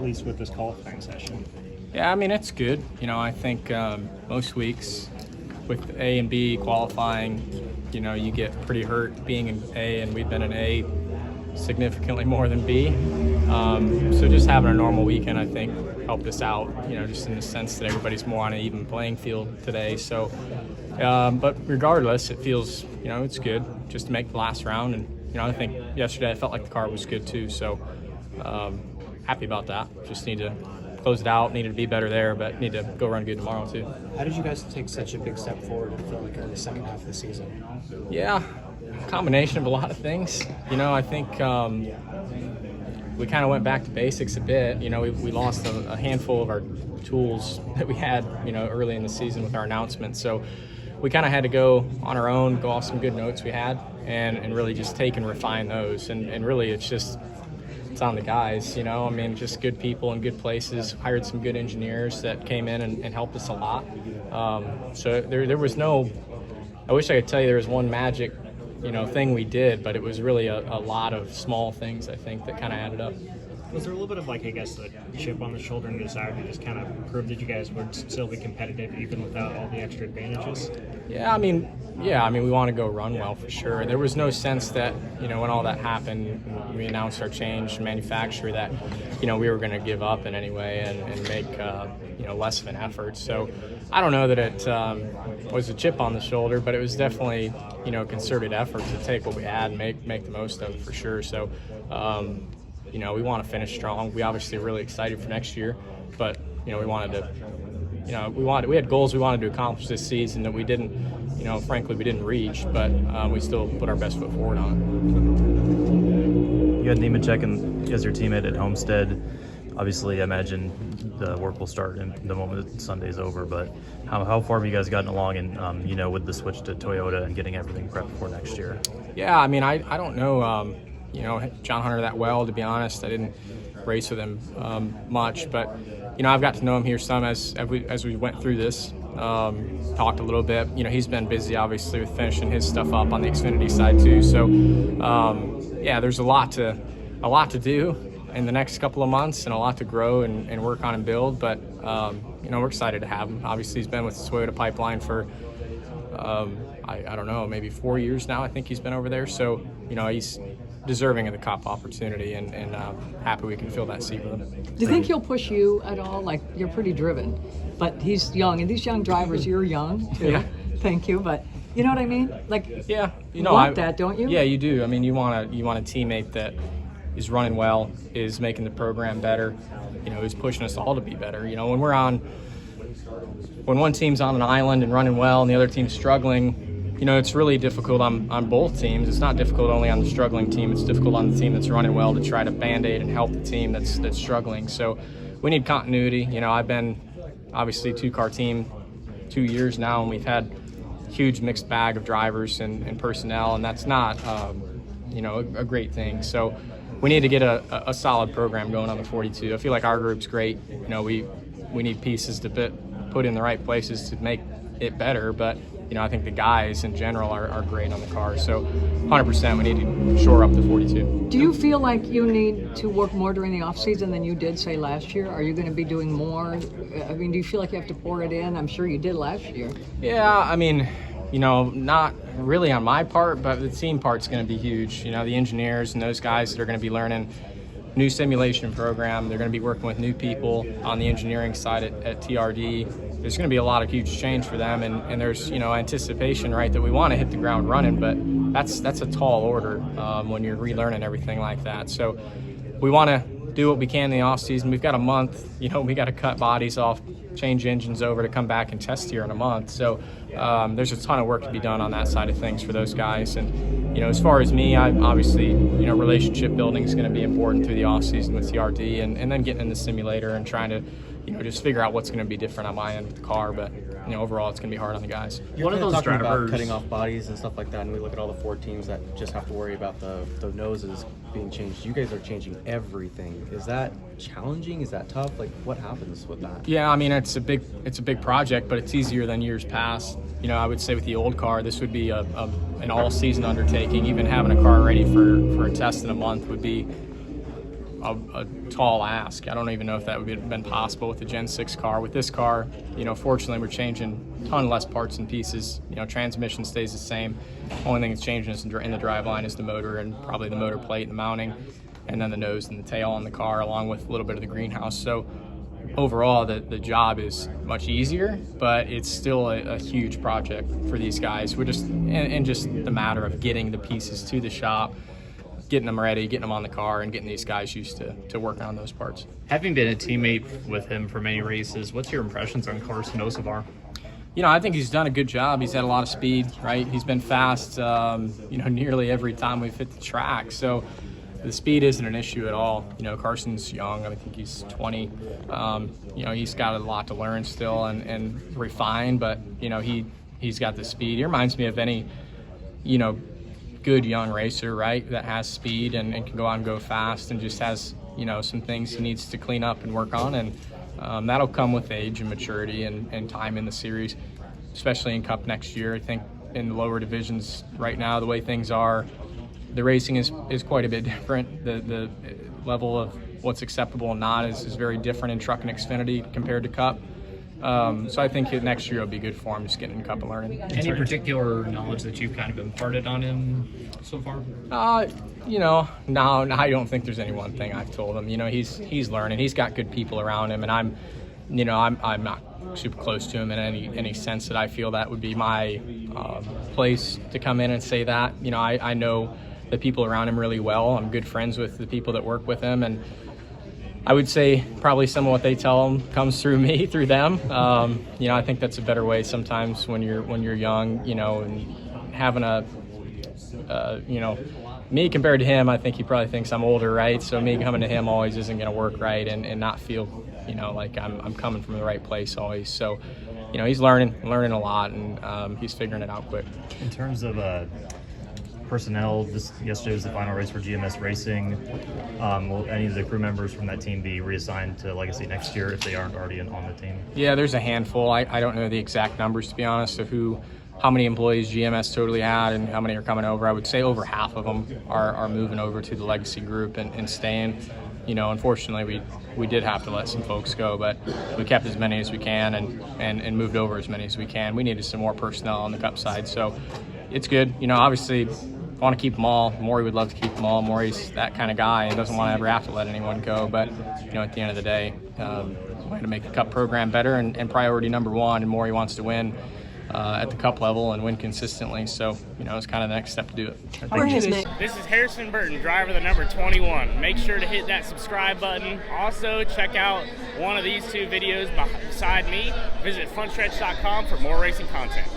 least with this qualifying session? Yeah, I mean, it's good. I think most weeks with A and B qualifying, you get pretty hurt being in A, and we've been in A significantly more than B. So just having a normal weekend, I think, helped us out, just in the sense that everybody's more on an even playing field today. So, but regardless, it feels, it's good just to make the last round. And, I think yesterday I felt like the car was good too. So happy about that. Just need to close it out, needed to be better there, but need to go run good tomorrow too. How did you guys take such a big step forward, I feel like, in the second half of the season? Yeah, combination of a lot of things. I think we kind of went back to basics a bit. We lost a handful of our tools that we had, early in the season with our announcements. So we kind of had to go on our own, go off some good notes we had, and really just take and refine those. And really it's on the guys, just good people in good places. Hired some good engineers that came in and helped us a lot. So there was no, I wish I could tell you there was one magic thing we did, but it was really a lot of small things, I think, that kind of added up. Was there a little bit of, a chip on the shoulder and desire to just kind of prove that you guys would still be competitive even without all the extra advantages? Yeah, we want to go run well for sure. There was no sense that, when all that happened, we announced our change in manufacturer, that, we were going to give up in any way and make, less of an effort. So I don't know that it was a chip on the shoulder, but it was definitely, concerted effort to take what we had and make the most of it for sure. So, we want to finish strong. We obviously are really excited for next year, but, we wanted to, we had goals we wanted to accomplish this season that we didn't, frankly, we didn't reach, but we still put our best foot forward on it. You had Nemechek as your teammate at Homestead. Obviously, I imagine the work will start in the moment that Sunday's over, but how far have you guys gotten along and, with the switch to Toyota and getting everything prepped for next year? Yeah, I don't know, John Hunter that well, to be honest. I didn't race with him much, but, I've got to know him here some as we went through this, talked a little bit. He's been busy, obviously, with finishing his stuff up on the Xfinity side too. So, yeah, there's a lot to do in the next couple of months and a lot to grow and work on and build, but we're excited to have him. Obviously, he's been with the Toyota pipeline for I don't know, maybe 4 years now. I think he's been over there, so he's deserving of the Cup opportunity, and happy we can fill that seat with him. Do you think he'll push you at all? Like, you're pretty driven, but he's young, and these young drivers, you're young too. Yeah. Thank you, but you know what I mean? Like, yeah, you want that, don't you? Yeah, you do. You want a teammate that is running well, is making the program better, is pushing us all to be better. When one team's on an island and running well and the other team's struggling, it's really difficult on both teams. It's not difficult only on the struggling team. It's difficult on the team that's running well to try to Band-Aid and help the team that's struggling. So we need continuity. I've been obviously a two-car team 2 years now, and we've had a huge mixed bag of drivers and personnel, and that's not, a great thing. So we need to get a solid program going on the 42. I feel like our group's great. We need pieces to put in the right places to make it better, but I think the guys in general are great on the car. So 100% we need to shore up the 42. Do you feel like you need to work more during the off season than you did, say, last year? Are you going to be doing more? Do you feel like you have to pour it in? I'm sure you did last year. Yeah, not really on my part, but the team part's going to be huge. The engineers and those guys that are going to be learning new simulation program. They're going to be working with new people on the engineering side at TRD. There's going to be a lot of huge change for them, and there's anticipation, right, that we want to hit the ground running, but that's a tall order when you're relearning everything like that. So we want to do what we can in the off season. We've got a month. We got to cut bodies off, change engines over to come back and test here in a month. So there's a ton of work to be done on that side of things for those guys. And as far as me, I obviously relationship building is going to be important through the off season with TRD, and then getting in the simulator and trying to just figure out what's going to be different on my end with the car. But overall, it's going to be hard on the guys. One of those drivers about cutting off bodies and stuff like that, and we look at all the 4 teams that just have to worry about the noses being changed. You guys are changing everything. Is that challenging? Is that tough? Like, what happens with that? Yeah, it's a big project, but it's easier than years past. I would say with the old car, this would be an all-season undertaking. Even having a car ready for a test in a month would be a tall ask. I don't even know if that would have been possible with the Gen 6 car. With this car, fortunately, we're changing a ton less parts and pieces. Transmission stays the same. Only thing that's changing is in the driveline is the motor and probably the motor plate and the mounting, and then the nose and the tail on the car, along with a little bit of the greenhouse. So overall, the job is much easier, but it's still a huge project for these guys. We're just the matter of getting the pieces to the shop, getting them ready, getting them on the car, and getting these guys used to working on those parts. Having been a teammate with him for many races, what's your impressions on Carson so far? I think he's done a good job. He's had a lot of speed, right? He's been fast, nearly every time we've hit the track. So the speed isn't an issue at all. Carson's young. I think he's 20. He's got a lot to learn still and refine, but, he's got the speed. He reminds me of any, good young racer, right, that has speed and can go out and go fast and just has, some things he needs to clean up and work on. And that'll come with age and maturity and time in the series, especially in Cup next year. I think in the lower divisions right now, the way things are, the racing is quite a bit different. The level of what's acceptable and not is very different in Truck and Xfinity compared to Cup. So I think next year will be good for him, just getting in Cup and learning. Any particular knowledge that you've kind of imparted on him so far? No, I don't think there's any one thing I've told him. He's learning. He's got good people around him, and I'm not super close to him in any sense that I feel that would be my place to come in and say that. I know the people around him really well. I'm good friends with the people that work with him, and I would say probably some of what they tell them comes through me, through them. I think that's a better way sometimes when you're young, and having me compared to him, I think he probably thinks I'm older, right? So me coming to him always isn't going to work right and not feel, like I'm coming from the right place always. So, he's learning a lot, and he's figuring it out quick. In terms of personnel, yesterday was the final race for GMS Racing. Will any of the crew members from that team be reassigned to Legacy next year if they aren't already on the team? Yeah, there's a handful. I don't know the exact numbers, to be honest, of how many employees GMS totally had and how many are coming over. I would say over half of them are moving over to the Legacy group and staying. Unfortunately, we did have to let some folks go, but we kept as many as we can and moved over as many as we can. We needed some more personnel on the Cup side, so it's good. Obviously, want to keep them all. Maury would love to keep them all. Maury's that kind of guy and doesn't want to ever have to let anyone go. But, at the end of the day, we want to make the Cup program better and priority number one. And Maury wants to win at the Cup level and win consistently. So, it's kind of the next step to do it. This is Harrison Burton, driver the number 21. Make sure to hit that subscribe button. Also, check out one of these two videos beside me. Visit frontstretch.com for more racing content.